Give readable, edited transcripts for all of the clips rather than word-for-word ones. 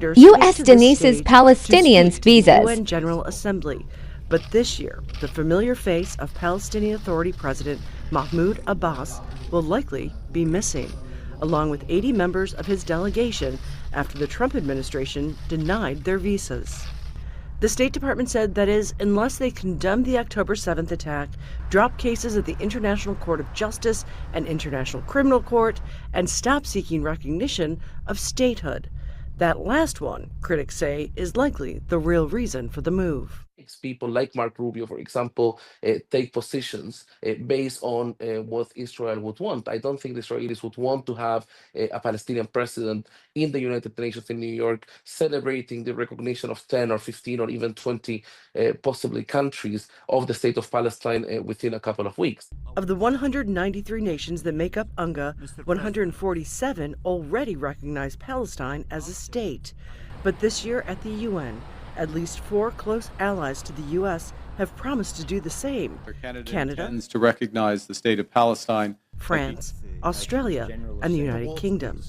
U.S. Denise's Palestinians visas. UN General Assembly. But this year, the familiar face of Palestinian Authority President Mahmoud Abbas will likely be missing, along with 80 members of his delegation after the Trump administration denied their visas. The State Department said that is, unless they condemn the October 7th attack, drop cases at the International Court of Justice and International Criminal Court, and stop seeking recognition of statehood. That last one, critics say, is likely the real reason for the move. People like Mark Rubio, for example, take positions based on what Israel would want. I don't think the Israelis would want to have a Palestinian president in the United Nations in New York celebrating the recognition of 10 or 15 or even 20 possibly countries of the state of Palestine within a couple of weeks. Of the 193 nations that make up UNGA, 147 already recognize Palestine as a state. But this year at the UN, at least 4 close allies to the U.S. have promised to do the same. Canada intends to recognize the state of Palestine, France, Australia, and the United Kingdom.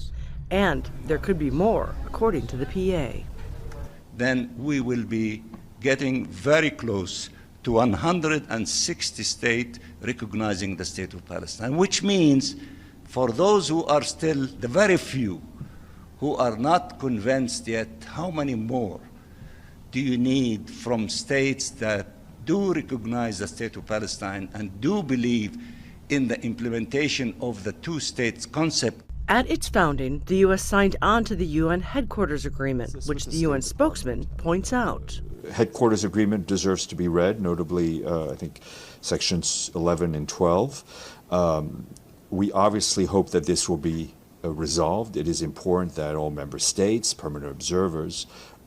And there could be more, according to the PA. Then we will be getting very close to 160 states recognizing the state of Palestine, which means for those who are still the very few who are not convinced yet, how many more do you need from states that do recognize the state of Palestine and do believe in the implementation of the two-states concept? At its founding, the U.S. signed on to the UN Headquarters Agreement, which the UN spokesman points out. Headquarters Agreement deserves to be read, notably, I think, sections 11 and 12. We obviously hope that this will be resolved. It is important that all member states, permanent observers,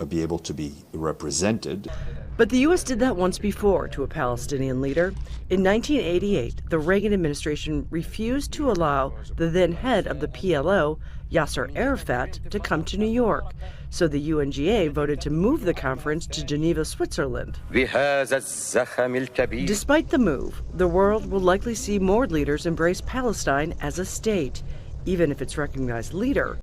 be able to be represented. But the U.S. did that once before to a Palestinian leader. In 1988, the Reagan administration refused to allow the then head of the PLO, Yasser Arafat, to come to New York. So the UNGA voted to move the conference to Geneva, Switzerland. Despite the move, the world will likely see more leaders embrace Palestine as a state, even if its recognized leader